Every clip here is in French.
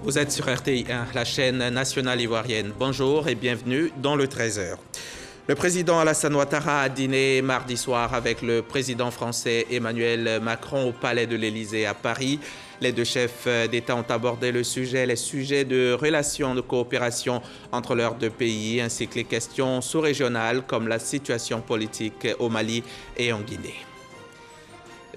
Vous êtes sur RTI1, la chaîne nationale ivoirienne. Bonjour et bienvenue dans le 13h. Le président Alassane Ouattara a dîné mardi soir avec le président français Emmanuel Macron au palais de l'Élysée à Paris. Les deux chefs d'État ont abordé les sujets de relations de coopération entre leurs deux pays, ainsi que les questions sous-régionales comme la situation politique au Mali et en Guinée.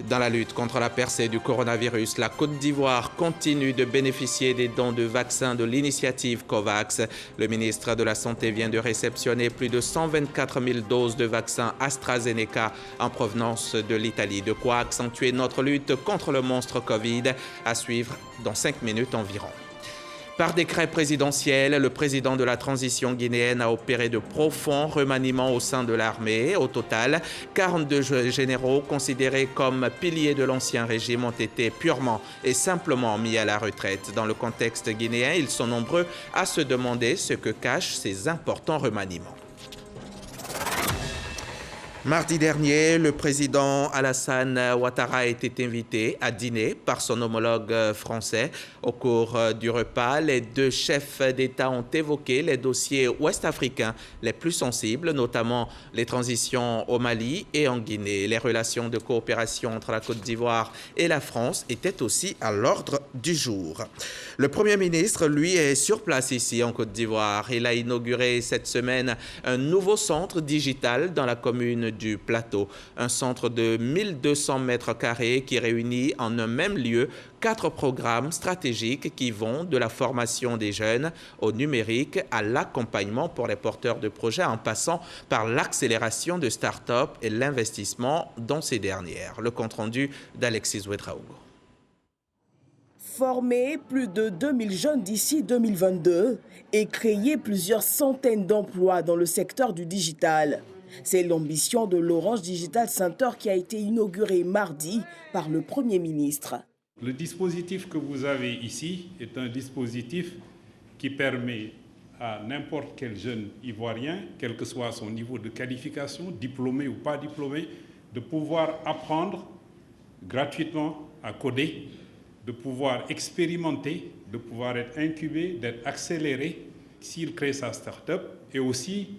Dans la lutte contre la percée du coronavirus, la Côte d'Ivoire continue de bénéficier des dons de vaccins de l'initiative COVAX. Le ministre de la Santé vient de réceptionner plus de 124 000 doses de vaccins AstraZeneca en provenance de l'Italie. De quoi accentuer notre lutte contre le monstre Covid, à suivre dans 5 minutes environ. Par décret présidentiel, le président de la transition guinéenne a opéré de profonds remaniements au sein de l'armée. Au total, 42 généraux considérés comme piliers de l'ancien régime ont été purement et simplement mis à la retraite. Dans le contexte guinéen, ils sont nombreux à se demander ce que cachent ces importants remaniements. Mardi dernier, le président Alassane Ouattara a été invité à dîner par son homologue français. Au cours du repas, les deux chefs d'État ont évoqué les dossiers ouest-africains les plus sensibles, notamment les transitions au Mali et en Guinée. Les relations de coopération entre la Côte d'Ivoire et la France étaient aussi à l'ordre du jour. Le Premier ministre, lui, est sur place ici en Côte d'Ivoire. Il a inauguré cette semaine un nouveau centre digital dans la commune du Plateau, un centre de 1200 mètres carrés qui réunit en un même lieu 4 programmes stratégiques qui vont de la formation des jeunes au numérique à l'accompagnement pour les porteurs de projets en passant par l'accélération de start-up et l'investissement dans ces dernières. Le compte-rendu d'Alexis Ouedraogo. Former plus de 2000 jeunes d'ici 2022 et créer plusieurs centaines d'emplois dans le secteur du digital. C'est l'ambition de l'Orange Digital Center qui a été inauguré mardi par le Premier ministre. Le dispositif que vous avez ici est un dispositif qui permet à n'importe quel jeune Ivoirien, quel que soit son niveau de qualification, diplômé ou pas diplômé, de pouvoir apprendre gratuitement à coder, de pouvoir expérimenter, de pouvoir être incubé, d'être accéléré s'il crée sa start-up et aussi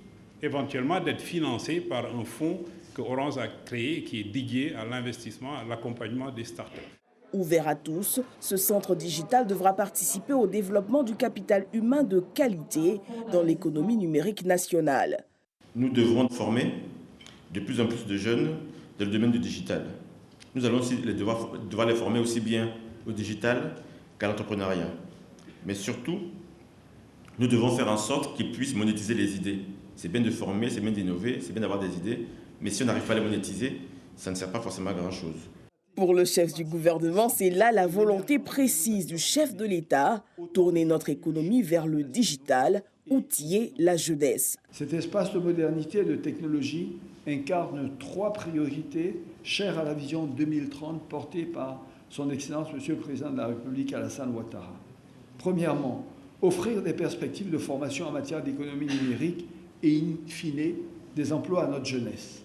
éventuellement d'être financé par un fonds que Orange a créé qui est dédié à l'investissement, à l'accompagnement des start-up. Ouvert à tous, ce centre digital devra participer au développement du capital humain de qualité dans l'économie numérique nationale. Nous devrons former de plus en plus de jeunes dans le domaine du digital. Nous allons aussi devoir les former aussi bien au digital qu'à l'entrepreneuriat. Mais surtout, nous devons faire en sorte qu'ils puissent monétiser les idées. C'est bien de former, c'est bien d'innover, c'est bien d'avoir des idées, mais si on n'arrive pas à les monétiser, ça ne sert pas forcément à grand-chose. Pour le chef du gouvernement, c'est là la volonté précise du chef de l'État, tourner notre économie vers le digital, outiller la jeunesse. Cet espace de modernité et de technologie incarne 3 priorités chères à la vision 2030 portée par son Excellence, Monsieur le Président de la République, Alassane Ouattara. Premièrement, offrir des perspectives de formation en matière d'économie numérique et in fine des emplois à notre jeunesse.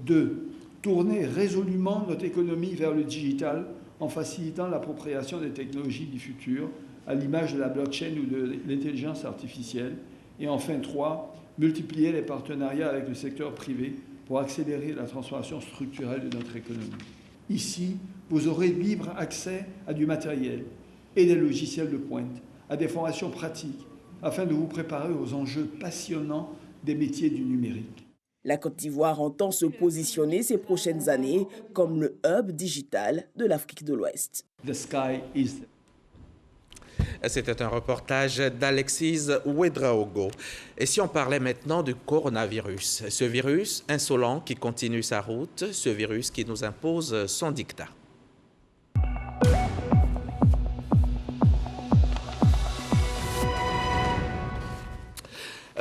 2. Tourner résolument notre économie vers le digital en facilitant l'appropriation des technologies du futur, à l'image de la blockchain ou de l'intelligence artificielle. Et enfin 3. Multiplier les partenariats avec le secteur privé pour accélérer la transformation structurelle de notre économie. Ici, vous aurez libre accès à du matériel et des logiciels de pointe, à des formations pratiques, afin de vous préparer aux enjeux passionnants des métiers du numérique. La Côte d'Ivoire entend se positionner ces prochaines années comme le hub digital de l'Afrique de l'Ouest. C'était un reportage d'Alexis Ouedraogo. Et si on parlait maintenant du coronavirus, ce virus insolent qui continue sa route, ce virus qui nous impose son dictat.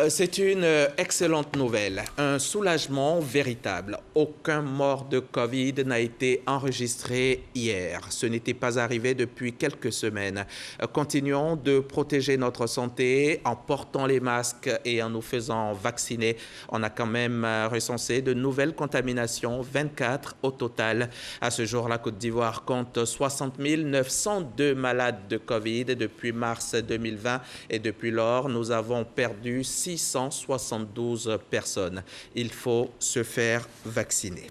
C'est une excellente nouvelle, un soulagement véritable. Aucun mort de Covid n'a été enregistré hier. Ce n'était pas arrivé depuis quelques semaines. Continuons de protéger notre santé en portant les masques et en nous faisant vacciner. On a quand même recensé de nouvelles contaminations, 24 au total. À ce jour, la Côte d'Ivoire compte 60 902 malades de Covid depuis mars 2020 et depuis lors, nous avons perdu 672 personnes. Il faut se faire vacciner.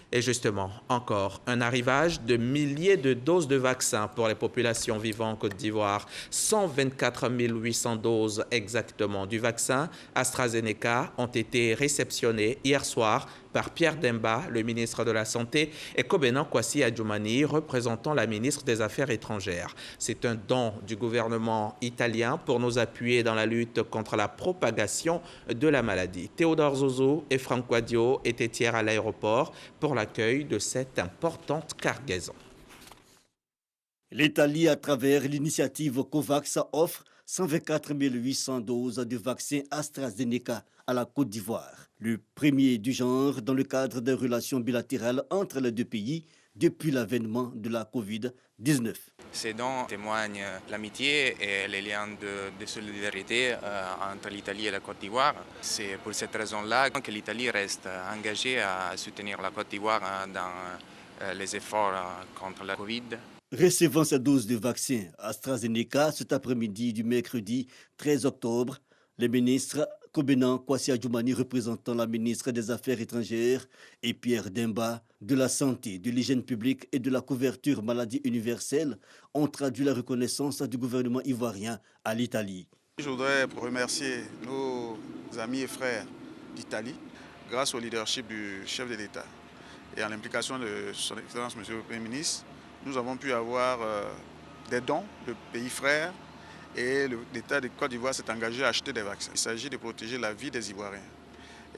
Et justement, encore un arrivage de milliers de doses de vaccins pour les populations vivant en Côte d'Ivoire. 124 800 doses exactement du vaccin AstraZeneca ont été réceptionnées hier soir par Pierre Demba, le ministre de la Santé, et Kobenan Kwasi Adjoumani, représentant la ministre des Affaires étrangères. C'est un don du gouvernement italien pour nous appuyer dans la lutte contre la propagation de la maladie. Théodore Zouzou et Franck Wadio étaient hier à l'aéroport pour l'accueil de cette importante cargaison. L'Italie, à travers l'initiative COVAX, offre 124 800 doses de vaccin AstraZeneca à la Côte d'Ivoire. Le premier du genre dans le cadre des relations bilatérales entre les deux pays depuis l'avènement de la Covid-19. Ces dons témoignent l'amitié et les liens de solidarité entre l'Italie et la Côte d'Ivoire. C'est pour cette raison-là que l'Italie reste engagée à soutenir la Côte d'Ivoire dans les efforts contre la Covid. Recevant ces doses de vaccin AstraZeneca cet après-midi du mercredi 13 octobre, les ministres Kobenan Kwasi Adjoumani, représentant la ministre des Affaires étrangères, et Pierre Demba, de la Santé, de l'Hygiène publique et de la couverture maladie universelle, ont traduit la reconnaissance du gouvernement ivoirien à l'Italie. Je voudrais remercier nos amis et frères d'Italie, grâce au leadership du chef de l'État et à l'implication de son Excellence, Monsieur le Premier ministre. Nous avons pu avoir des dons de pays frères et l'État de Côte d'Ivoire s'est engagé à acheter des vaccins. Il s'agit de protéger la vie des Ivoiriens.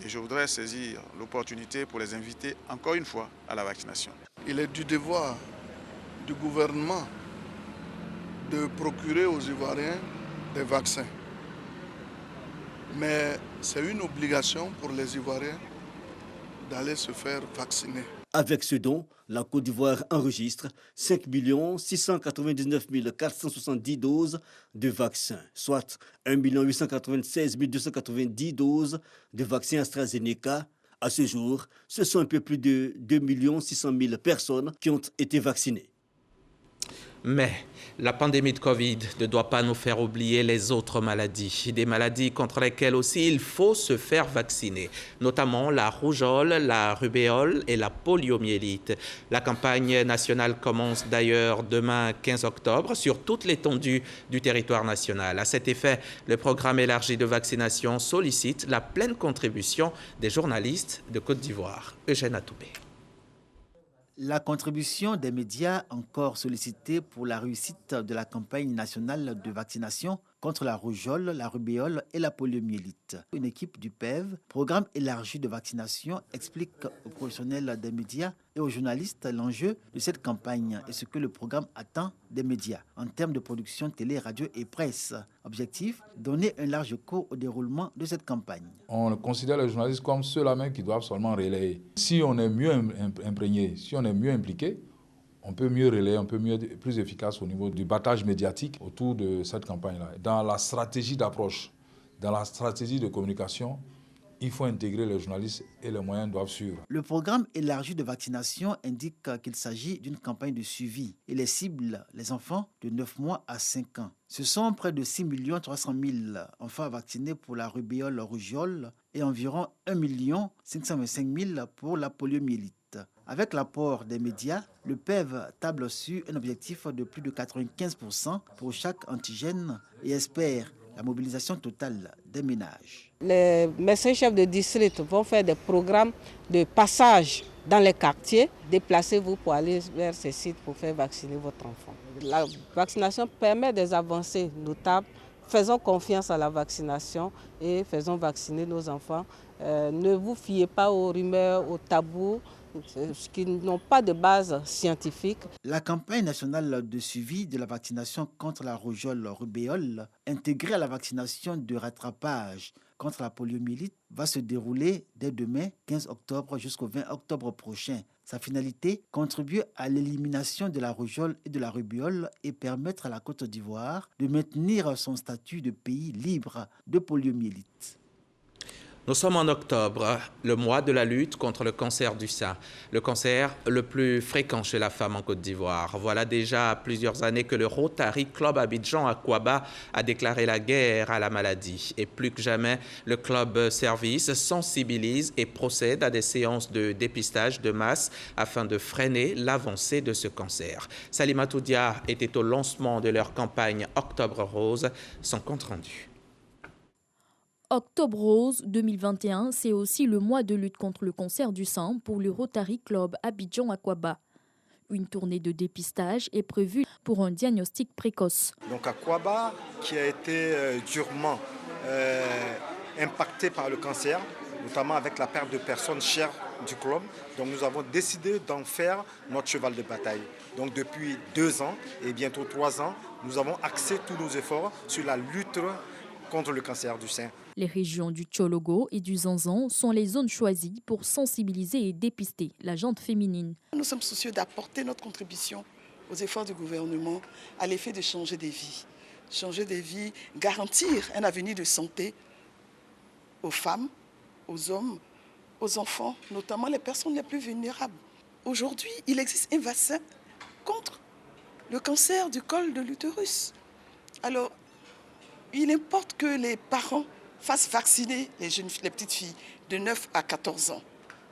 Et je voudrais saisir l'opportunité pour les inviter encore une fois à la vaccination. Il est du devoir du gouvernement de procurer aux Ivoiriens des vaccins. Mais c'est une obligation pour les Ivoiriens d'aller se faire vacciner. Avec ce don, la Côte d'Ivoire enregistre 5 699 470 doses de vaccins, soit 1 896 290 doses de vaccins AstraZeneca. À ce jour, ce sont un peu plus de 2 600 000 personnes qui ont été vaccinées. Mais la pandémie de Covid ne doit pas nous faire oublier les autres maladies, des maladies contre lesquelles aussi il faut se faire vacciner, notamment la rougeole, la rubéole et la poliomyélite. La campagne nationale commence d'ailleurs demain 15 octobre sur toute l'étendue du territoire national. À cet effet, le programme élargi de vaccination sollicite la pleine contribution des journalistes de Côte d'Ivoire. Eugène Atoubé. La contribution des médias encore sollicitée pour la réussite de la campagne nationale de vaccination contre la rougeole, la rubéole et la poliomyélite. Une équipe du PEV, programme élargi de vaccination, explique aux professionnels des médias et aux journalistes l'enjeu de cette campagne et ce que le programme attend des médias en termes de production télé, radio et presse. Objectif, donner un large cours au déroulement de cette campagne. On considère les journalistes comme ceux-là même qui doivent seulement relayer. Si on est mieux imprégné, si on est mieux impliqué, on peut mieux relayer, on peut plus efficace au niveau du battage médiatique autour de cette campagne-là. Dans la stratégie d'approche, dans la stratégie de communication, il faut intégrer les journalistes et les moyens doivent suivre. Le programme élargi de vaccination indique qu'il s'agit d'une campagne de suivi et les cibles les enfants de 9 mois à 5 ans. Ce sont près de 6 300 000 enfants vaccinés pour la rubéole rougeole et environ 1 525 000 pour la poliomyélite. Avec l'apport des médias, le PEV table sur un objectif de plus de 95% pour chaque antigène et espère la mobilisation totale des ménages. Les médecins chefs de district vont faire des programmes de passage dans les quartiers. Déplacez-vous pour aller vers ces sites pour faire vacciner votre enfant. La vaccination permet des avancées notables. Faisons confiance à la vaccination et faisons vacciner nos enfants. Ne vous fiez pas aux rumeurs, aux tabous. qui n'ont pas de base scientifique. La campagne nationale de suivi de la vaccination contre la rougeole-rubéole, intégrée à la vaccination de rattrapage contre la poliomyélite, va se dérouler dès demain, 15 octobre, jusqu'au 20 octobre prochain. Sa finalité, contribuer à l'élimination de la rougeole et de la rubéole et permettre à la Côte d'Ivoire de maintenir son statut de pays libre de poliomyélite. Nous sommes en octobre, le mois de la lutte contre le cancer du sein, le cancer le plus fréquent chez la femme en Côte d'Ivoire. Voilà déjà plusieurs années que le Rotary Club Abidjan Akwaba a déclaré la guerre à la maladie. Et plus que jamais, le club service sensibilise et procède à des séances de dépistage de masse afin de freiner l'avancée de ce cancer. Salimatou Dia était au lancement de leur campagne Octobre Rose, son compte rendu. Octobre Rose 2021, c'est aussi le mois de lutte contre le cancer du sein pour le Rotary Club Abidjan Akwaba. Une tournée de dépistage est prévue pour un diagnostic précoce. Donc Akwaba, qui a été durement impacté par le cancer, notamment avec la perte de personnes chères du club. Donc nous avons décidé d'en faire notre cheval de bataille. Donc depuis 2 ans et bientôt 3 ans, nous avons axé tous nos efforts sur la lutte contre le cancer du sein. Les régions du Tchologo et du Zanzan sont les zones choisies pour sensibiliser et dépister la jante féminine. Nous sommes soucieux d'apporter notre contribution aux efforts du gouvernement à l'effet de changer des vies. Changer des vies, garantir un avenir de santé aux femmes, aux hommes, aux enfants, notamment les personnes les plus vulnérables. Aujourd'hui, il existe un vaccin contre le cancer du col de l'utérus. Alors, il importe que les parents fassent vacciner les petites filles de 9 à 14 ans.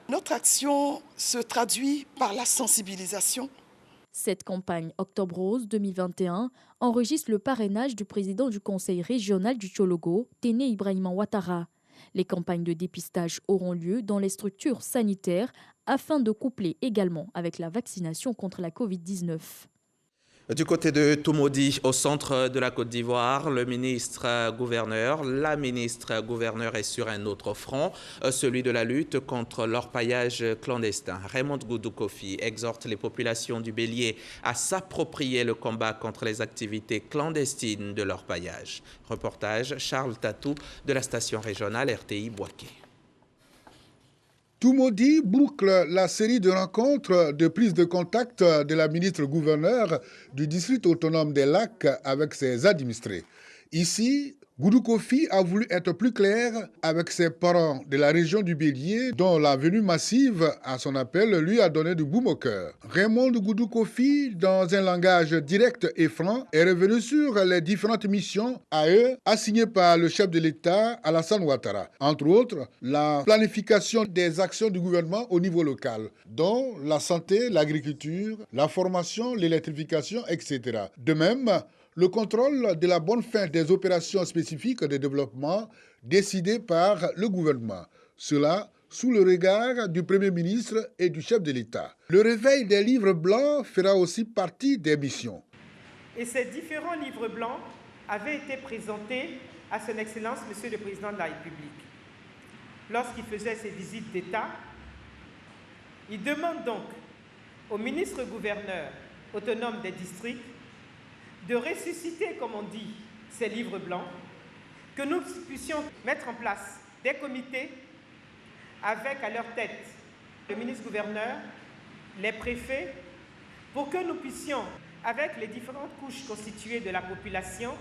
Notre action se traduit par la sensibilisation. Cette campagne Octobre Rose 2021 enregistre le parrainage du président du conseil régional du Tchologo, Téné Ibrahima Ouattara. Les campagnes de dépistage auront lieu dans les structures sanitaires afin de coupler également avec la vaccination contre la Covid-19. Du côté de Toumoudi, au centre de la Côte d'Ivoire, la ministre gouverneur est sur un autre front, celui de la lutte contre l'orpaillage clandestin. Raymond Goudou-Kofi exhorte les populations du Bélier à s'approprier le combat contre les activités clandestines de l'orpaillage. Reportage Charles Tatou de la station régionale RTI Boaké. Toumoudi boucle la série de rencontres de prise de contact de la ministre gouverneur du district autonome des Lacs avec ses administrés. Ici, Goudou Kofi a voulu être plus clair avec ses parents de la région du Bélier, dont la venue massive à son appel lui a donné du baume au cœur. Raymond Goudou Kofi, dans un langage direct et franc, est revenu sur les différentes missions à eux assignées par le chef de l'État, Alassane Ouattara. Entre autres, la planification des actions du gouvernement au niveau local, dont la santé, l'agriculture, la formation, l'électrification, etc. De même, le contrôle de la bonne fin des opérations spécifiques de développement décidées par le gouvernement. Cela sous le regard du Premier ministre et du chef de l'État. Le réveil des livres blancs fera aussi partie des missions. Et ces différents livres blancs avaient été présentés à Son Excellence, Monsieur le Président de la République. Lorsqu'il faisait ses visites d'État, il demande donc au ministre-gouverneur autonome des districts de ressusciter, comme on dit, ces livres blancs, que nous puissions mettre en place des comités avec à leur tête le ministre-gouverneur, les préfets, pour que nous puissions, avec les différentes couches constituées de la population,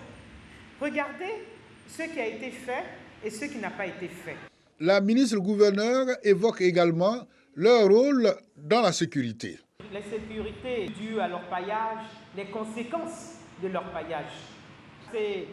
regarder ce qui a été fait et ce qui n'a pas été fait. La ministre-gouverneur évoque également leur rôle dans la sécurité. Les sécurités dues à l'orpaillage, les conséquences de l'orpaillage. Ces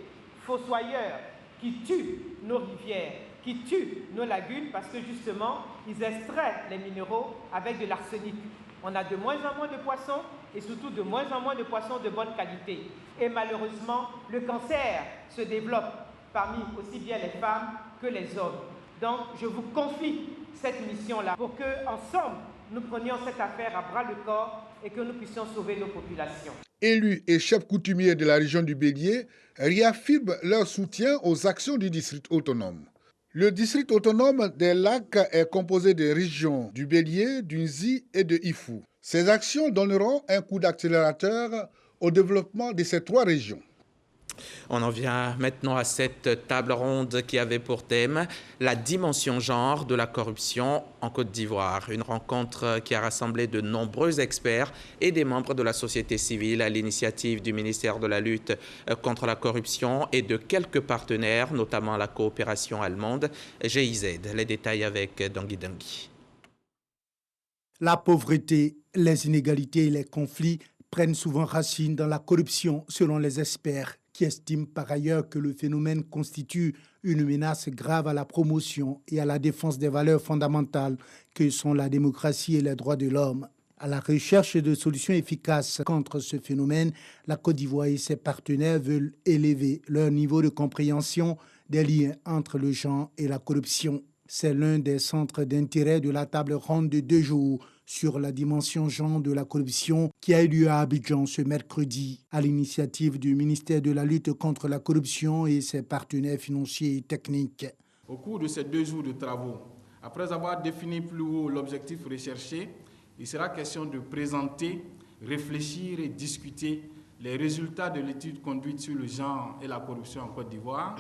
fossoyeurs qui tuent nos rivières, qui tuent nos lagunes parce que justement, ils extraient les minéraux avec de l'arsenic. On a de moins en moins de poissons et surtout de moins en moins de poissons de bonne qualité. Et malheureusement, le cancer se développe parmi aussi bien les femmes que les hommes. Donc, je vous confie cette mission-là pour que, ensemble, nous prenions cette affaire à bras le corps et que nous puissions sauver nos populations. Élus et chefs coutumiers de la région du Bélier réaffirment leur soutien aux actions du district autonome. Le district autonome des lacs est composé des régions du Bélier, du Nzi et de Ifou. Ces actions donneront un coup d'accélérateur au développement de ces 3 régions. On en vient maintenant à cette table ronde qui avait pour thème la dimension genre de la corruption en Côte d'Ivoire. Une rencontre qui a rassemblé de nombreux experts et des membres de la société civile à l'initiative du ministère de la lutte contre la corruption et de quelques partenaires, notamment la coopération allemande GIZ. Les détails avec Dangui Dangui. La pauvreté, les inégalités et les conflits prennent souvent racine dans la corruption, selon les experts, qui estime par ailleurs que le phénomène constitue une menace grave à la promotion et à la défense des valeurs fondamentales que sont la démocratie et les droits de l'homme. À la recherche de solutions efficaces contre ce phénomène, la Côte d'Ivoire et ses partenaires veulent élever leur niveau de compréhension des liens entre le genre et la corruption. C'est l'un des centres d'intérêt de la table ronde de 2 jours sur la dimension genre de la corruption qui a eu lieu à Abidjan ce mercredi à l'initiative du ministère de la lutte contre la corruption et ses partenaires financiers et techniques. Au cours de ces 2 jours de travaux, après avoir défini plus haut l'objectif recherché, il sera question de présenter, réfléchir et discuter les résultats de l'étude conduite sur le genre et la corruption en Côte d'Ivoire,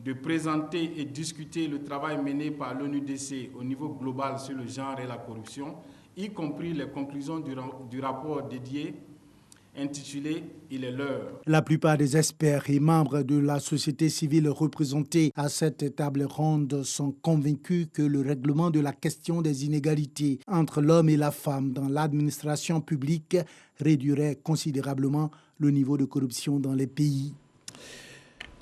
de présenter et discuter le travail mené par l'ONUDC au niveau global sur le genre et la corruption, y compris les conclusions du rapport dédié intitulé « Il est l'heure ». La plupart des experts et membres de la société civile représentés à cette table ronde sont convaincus que le règlement de la question des inégalités entre l'homme et la femme dans l'administration publique réduirait considérablement le niveau de corruption dans les pays.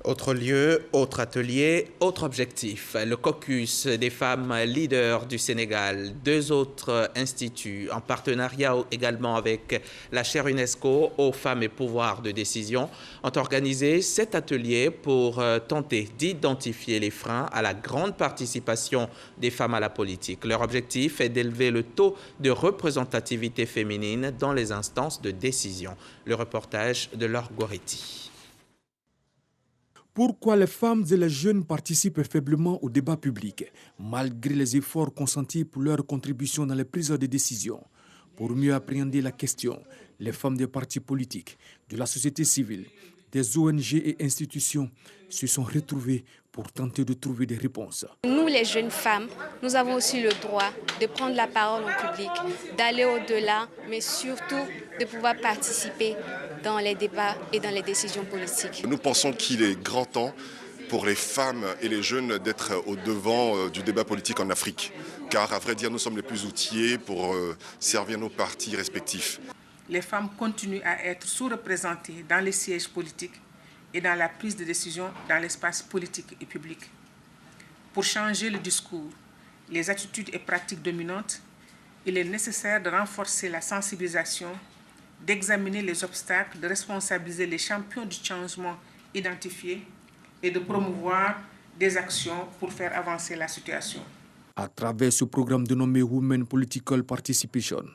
Autre lieu, autre atelier, autre objectif. Le caucus des femmes leaders du Sénégal, 2 autres instituts en partenariat également avec la chaire UNESCO aux femmes et pouvoir de décision ont organisé cet atelier pour tenter d'identifier les freins à la grande participation des femmes à la politique. Leur objectif est d'élever le taux de représentativité féminine dans les instances de décision. Le reportage de Laure Goretti. Pourquoi les femmes et les jeunes participent faiblement au débat public, malgré les efforts consentis pour leur contribution dans les prises de décision? Pour mieux appréhender la question, les femmes des partis politiques, de la société civile, des ONG et institutions se sont retrouvées pour tenter de trouver des réponses. Nous, les jeunes femmes, nous avons aussi le droit de prendre la parole en public, d'aller au-delà, mais surtout de pouvoir participer dans les débats et dans les décisions politiques. Nous pensons qu'il est grand temps pour les femmes et les jeunes d'être au devant du débat politique en Afrique. Car à vrai dire, nous sommes les plus outillés pour servir nos partis respectifs. Les femmes continuent à être sous-représentées dans les sièges politiques et dans la prise de décision dans l'espace politique et public. Pour changer le discours, les attitudes et pratiques dominantes, il est nécessaire de renforcer la sensibilisation, d'examiner les obstacles, de responsabiliser les champions du changement identifiés et de promouvoir des actions pour faire avancer la situation. À travers ce programme dénommé Women Political Participation,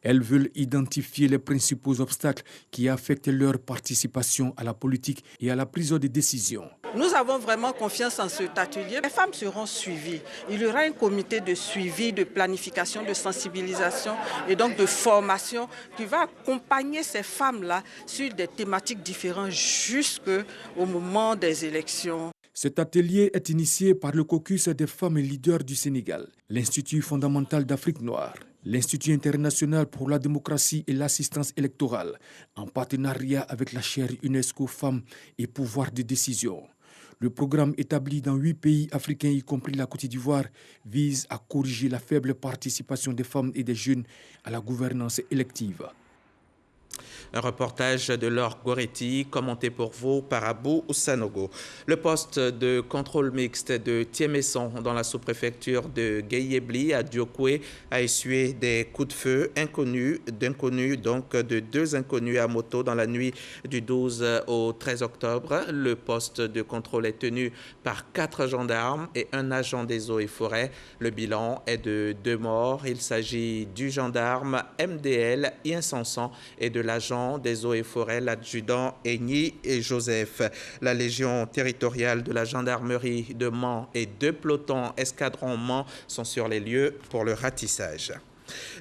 elles veulent identifier les principaux obstacles qui affectent leur participation à la politique et à la prise de décision. Nous avons vraiment confiance en cet atelier. Les femmes seront suivies. Il y aura un comité de suivi, de planification, de sensibilisation et donc de formation qui va accompagner ces femmes-là sur des thématiques différentes jusqu'au moment des élections. Cet atelier est initié par le caucus des femmes leaders du Sénégal, l'Institut fondamental d'Afrique noire, l'Institut international pour la démocratie et l'assistance électorale, en partenariat avec la chaire UNESCO Femmes et pouvoir de décision. Le programme établi dans 8 pays africains, y compris la Côte d'Ivoire, vise à corriger la faible participation des femmes et des jeunes à la gouvernance élective. Un reportage de Laure Goretti, commenté pour vous par Abou Sanogo. Le poste de contrôle mixte de Thiémesson dans la sous-préfecture de Guéyébli à Diokoué a essuyé des coups de feu de 2 inconnus à moto dans la nuit du 12 au 13 octobre. Le poste de contrôle est tenu par 4 gendarmes et 1 agent des eaux et forêts. Le bilan est de 2 morts. Il s'agit du gendarme MDL Insensan et de l'agent des eaux et forêts, l'adjudant Egny et Joseph. La Légion territoriale de la gendarmerie de Mans et 2 pelotons escadron Mans sont sur les lieux pour le ratissage.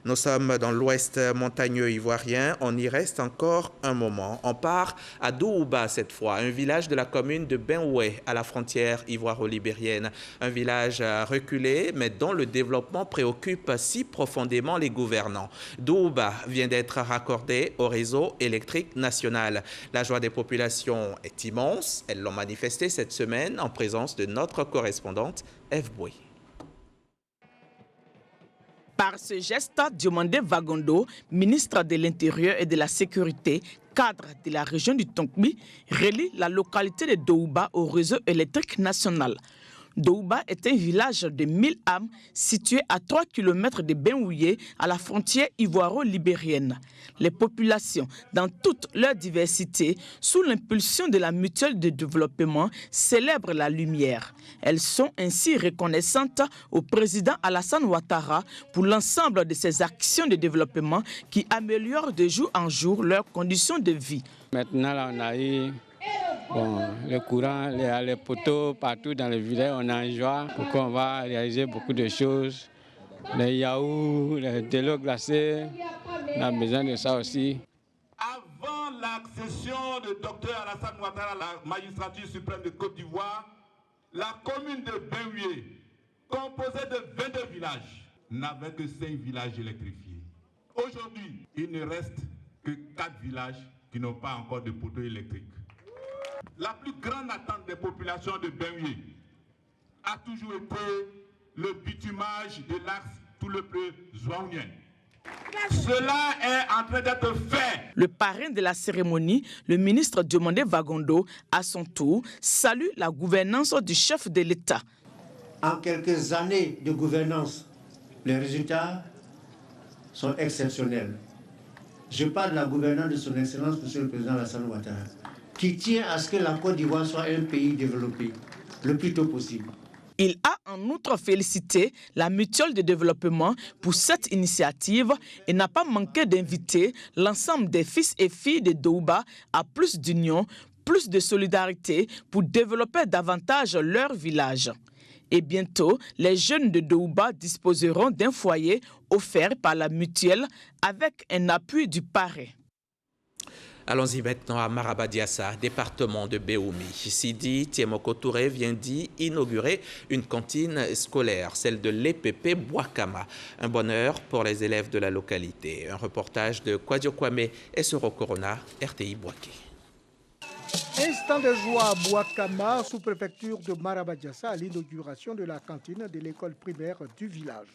Nous sommes dans l'ouest montagneux ivoirien. On y reste encore un moment. On part à Dououba cette fois, un village de la commune de Benoué à la frontière ivoiro-libérienne. Un village reculé, mais dont le développement préoccupe si profondément les gouvernants. Dououba vient d'être raccordé au réseau électrique national. La joie des populations est immense. Elles l'ont manifesté cette semaine en présence de notre correspondante Eve Bouy. Par ce geste, Diomandé Vagondo, ministre de l'Intérieur et de la Sécurité, cadre de la région du Tonkbi, relie la localité de Dououba au réseau électrique national. Dououba est un village de 1000 âmes situé à 3 km de Benoué à la frontière ivoiro-libérienne. Les populations, dans toute leur diversité, sous l'impulsion de la mutuelle de développement, célèbrent la lumière. Elles sont ainsi reconnaissantes au président Alassane Ouattara pour l'ensemble de ses actions de développement qui améliorent de jour en jour leurs conditions de vie. Maintenant, là, on a eu le courant, les poteaux partout dans le village, on est en joie pour qu'on va réaliser beaucoup de choses. Les yaourts, de l'eau glacée, on a besoin de ça aussi. Avant l'accession de Dr Alassane Ouattara à la magistrature suprême de Côte d'Ivoire, la commune de Benoué, composée de 22 villages, n'avait que 5 villages électrifiés. Aujourd'hui, il ne reste que 4 villages qui n'ont pas encore de poteaux électriques. La plus grande attente des populations de Benoué a toujours été le bitumage de l'axe tout le plus zouaounien. Cela est en train d'être fait. Le parrain de la cérémonie, le ministre Diomandé Vagondo, à son tour, salue la gouvernance du chef de l'État. En quelques années de gouvernance, les résultats sont exceptionnels. Je parle de la gouvernance de son Excellence, Monsieur le Président Alassane Ouattara, qui tient à ce que la Côte d'Ivoire soit un pays développé le plus tôt possible. Il a en outre félicité la mutuelle de développement pour cette initiative et n'a pas manqué d'inviter l'ensemble des fils et filles de Dououba à plus d'union, plus de solidarité pour développer davantage leur village. Et bientôt, les jeunes de Dououba disposeront d'un foyer offert par la mutuelle avec un appui du parrain. Allons-y maintenant à Marabadiassa, département de Béoumi. Sidi Tiemoko Touré vient d'y inaugurer une cantine scolaire, celle de l'EPP Boakama. Un bonheur pour les élèves de la localité. Un reportage de Kwadio Kwame et Soro Corona, RTI Boaké. Instant de joie à Boakama, sous-préfecture de Marabadiassa, à l'inauguration de la cantine de l'école primaire du village.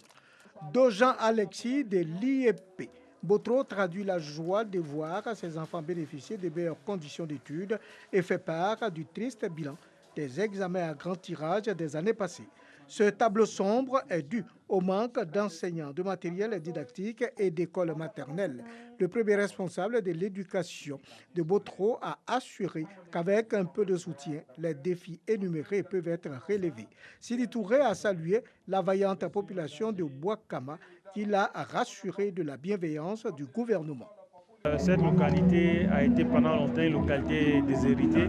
Dojan Alexis de l'IEP. Botro traduit la joie de voir ses enfants bénéficier de meilleures conditions d'études et fait part du triste bilan des examens à grand tirage des années passées. Ce tableau sombre est dû au manque d'enseignants, de matériel didactique et d'écoles maternelles. Le premier responsable de l'éducation de Botro a assuré qu'avec un peu de soutien, les défis énumérés peuvent être relevés. Sidi Touré a salué la vaillante population de Boakama qui l'a rassuré de la bienveillance du gouvernement. Cette localité a été pendant longtemps une localité déshéritée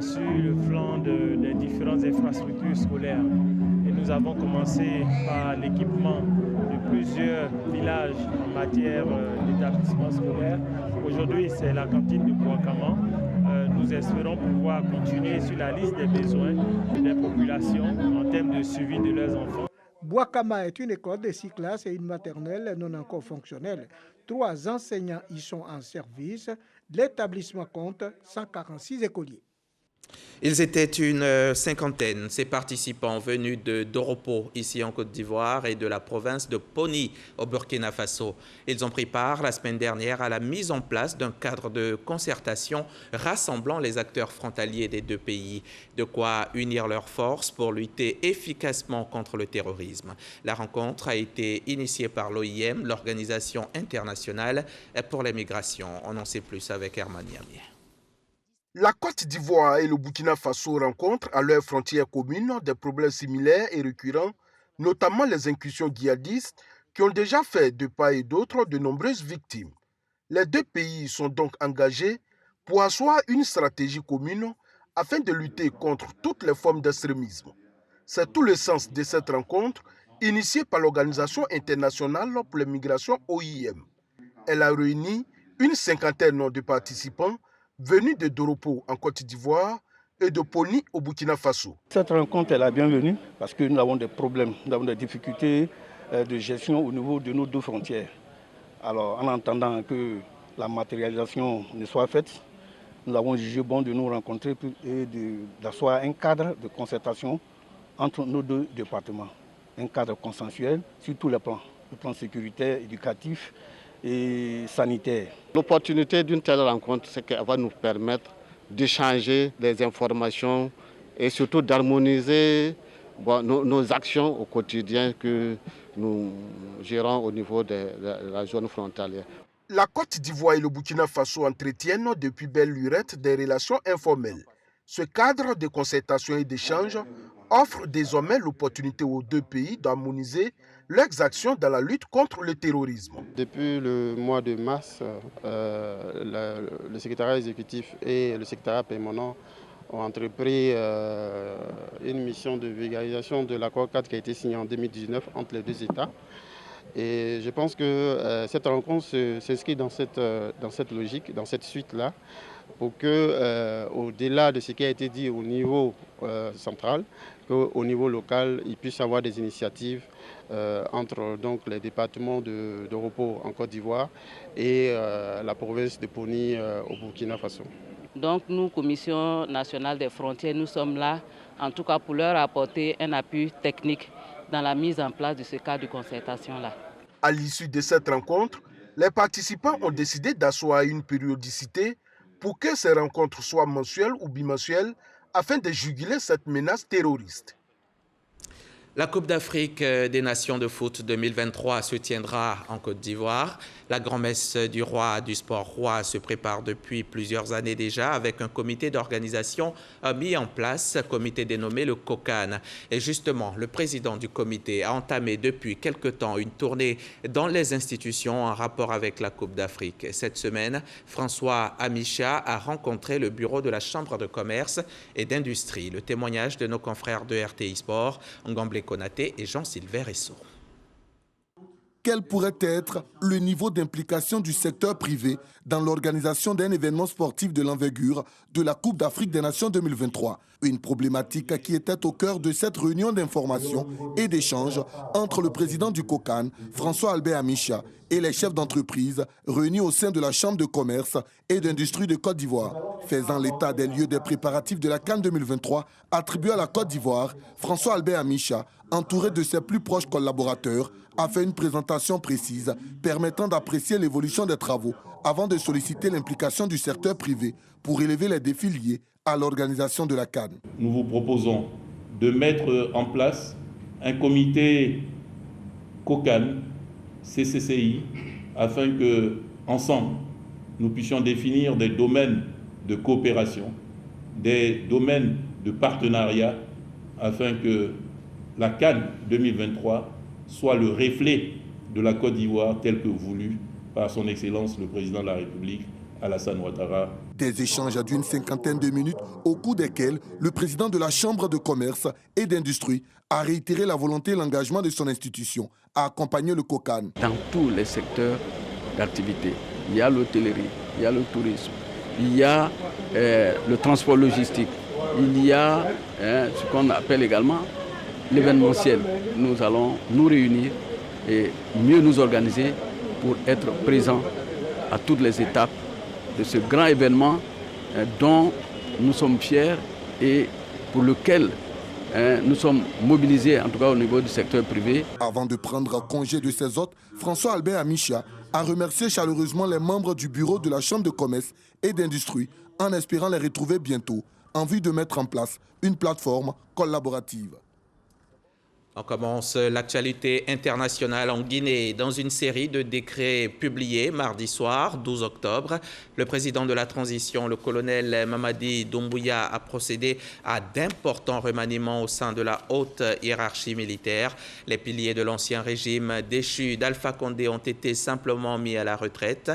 sur le flanc des différentes infrastructures scolaires. Et nous avons commencé par l'équipement de plusieurs villages en matière d'établissement scolaire. Aujourd'hui, c'est la cantine de Boakama. Nous espérons pouvoir continuer sur la liste des besoins des populations en termes de suivi de leurs enfants. Boakama est une école de 6 classes et une maternelle non encore fonctionnelle. 3 enseignants y sont en service. L'établissement compte 146 écoliers. Ils étaient une cinquantaine, ces participants venus de Doropo, ici en Côte d'Ivoire, et de la province de Poni, au Burkina Faso. Ils ont pris part la semaine dernière à la mise en place d'un cadre de concertation rassemblant les acteurs frontaliers des 2 pays, de quoi unir leurs forces pour lutter efficacement contre le terrorisme. La rencontre a été initiée par l'OIM, l'Organisation internationale pour les migrations. On en sait plus avec Herman Yamie. La Côte d'Ivoire et le Burkina Faso rencontrent à leurs frontières communes des problèmes similaires et récurrents, notamment les incursions djihadistes qui ont déjà fait de part et d'autre de nombreuses victimes. Les deux pays sont donc engagés pour asseoir une stratégie commune afin de lutter contre toutes les formes d'extrémisme. C'est tout le sens de cette rencontre initiée par l'Organisation internationale pour les migrations OIM. Elle a réuni une cinquantaine de participants venus de Doropo en Côte d'Ivoire et de Pony au Burkina Faso. Cette rencontre est la bienvenue parce que nous avons des problèmes, nous avons des difficultés de gestion au niveau de nos deux frontières. Alors, en attendant que la matérialisation ne soit faite, nous avons jugé bon de nous rencontrer et d'asseoir un cadre de concertation entre nos deux départements. Un cadre consensuel sur tous les plans, le plan sécuritaire, éducatif et sanitaire. L'opportunité d'une telle rencontre, c'est qu'elle va nous permettre d'échanger des informations et surtout d'harmoniser nos actions au quotidien que nous gérons au niveau de la zone frontalière. La Côte d'Ivoire et le Burkina Faso entretiennent depuis belle lurette des relations informelles. Ce cadre de concertation et d'échange offre désormais l'opportunité aux deux pays d'harmoniser leurs actions dans la lutte contre le terrorisme. Depuis le mois de mars, le secrétariat exécutif et le secrétariat permanent ont entrepris une mission de vulgarisation de l'accord 4 qui a été signé en 2019 entre les deux États. Et je pense que cette rencontre s'inscrit dans cette logique, dans cette suite-là, pour que, au-delà de ce qui a été dit au niveau central, qu'au niveau local, il puisse y avoir des initiatives entre donc, les départements de Doropo en Côte d'Ivoire et la province de Pony au Burkina Faso. Donc nous, Commission nationale des frontières, nous sommes là, en tout cas pour leur apporter un appui technique dans la mise en place de ce cadre de concertation-là. À l'issue de cette rencontre, les participants ont décidé d'asseoir une périodicité pour que ces rencontres soient mensuelles ou bimensuelles afin de juguler cette menace terroriste. La Coupe d'Afrique des Nations de foot 2023 se tiendra en Côte d'Ivoire. La grand-messe du roi du sport roi se prépare depuis plusieurs années déjà avec un comité d'organisation mis en place, un comité dénommé le COCAN. Et justement, le président du comité a entamé depuis quelque temps une tournée dans les institutions en rapport avec la Coupe d'Afrique. Cette semaine, François Amicha a rencontré le bureau de la Chambre de commerce et d'industrie. Le témoignage de nos confrères de RTI Sport, Ngamblé Konaté et Jean-Sylvain Esso. Quel pourrait être le niveau d'implication du secteur privé dans l'organisation d'un événement sportif de l'envergure de la Coupe d'Afrique des Nations 2023? Une problématique qui était au cœur de cette réunion d'information et d'échange entre le président du COCAN, François-Albert Amicha, et les chefs d'entreprise réunis au sein de la Chambre de commerce et d'industrie de Côte d'Ivoire. Faisant l'état des lieux des préparatifs de la CAN 2023 attribués à la Côte d'Ivoire, François-Albert Amicha, entouré de ses plus proches collaborateurs, a fait une présentation précise permettant d'apprécier l'évolution des travaux avant de solliciter l'implication du secteur privé pour élever les défis liés à l'organisation de la CAN. Nous vous proposons de mettre en place un comité COCAN, CCCI, afin que, ensemble, nous puissions définir des domaines de coopération, des domaines de partenariat, afin que la CAN 2023 soit le reflet de la Côte d'Ivoire tel que voulu par son Excellence le Président de la République, Alassane Ouattara. Des échanges d'une cinquantaine de minutes au cours desquels le président de la Chambre de commerce et d'industrie a réitéré la volonté et l'engagement de son institution à accompagner le COCAN. Dans tous les secteurs d'activité, il y a l'hôtellerie, il y a le tourisme, il y a le transport logistique, il y a ce qu'on appelle également l'événementiel. Nous allons nous réunir et mieux nous organiser pour être présents à toutes les étapes de ce grand événement dont nous sommes fiers et pour lequel nous sommes mobilisés, en tout cas au niveau du secteur privé. Avant de prendre congé de ses hôtes, François-Albert Amicha a remercié chaleureusement les membres du bureau de la Chambre de commerce et d'industrie en espérant les retrouver bientôt en vue de mettre en place une plateforme collaborative. On commence l'actualité internationale en Guinée. Dans une série de décrets publiés mardi soir, 12 octobre, le président de la transition, le colonel Mamadi Doumbouya, a procédé à d'importants remaniements au sein de la haute hiérarchie militaire. Les piliers de l'ancien régime déchu d'Alpha Condé ont été simplement mis à la retraite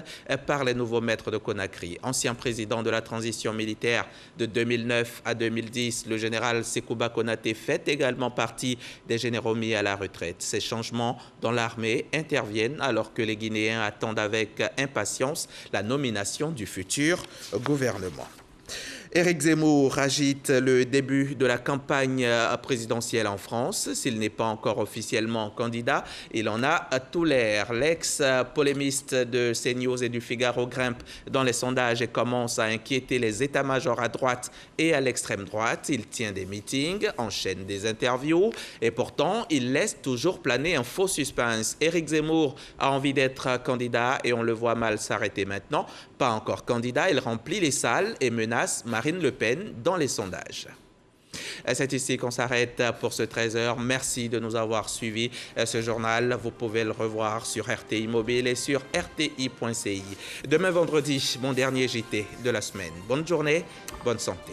par les nouveaux maîtres de Conakry. Ancien président de la transition militaire de 2009 à 2010, le général Sekouba Konaté fait également partie des généraux mis à la retraite. Ces changements dans l'armée interviennent alors que les Guinéens attendent avec impatience la nomination du futur gouvernement. Éric Zemmour agite le début de la campagne présidentielle en France. S'il n'est pas encore officiellement candidat, il en a tout l'air. L'ex-polémiste de CNews et du Figaro grimpe dans les sondages et commence à inquiéter les états-majors à droite et à l'extrême droite. Il tient des meetings, enchaîne des interviews et pourtant, il laisse toujours planer un faux suspense. Éric Zemmour a envie d'être candidat et on le voit mal s'arrêter maintenant. Pas encore candidat, il remplit les salles et menace Marine Le Pen dans les sondages. C'est ici qu'on s'arrête pour ce 13h. Merci de nous avoir suivis. Ce journal, vous pouvez le revoir sur RTI Mobile et sur rti.ci. Demain vendredi, mon dernier JT de la semaine. Bonne journée, bonne santé.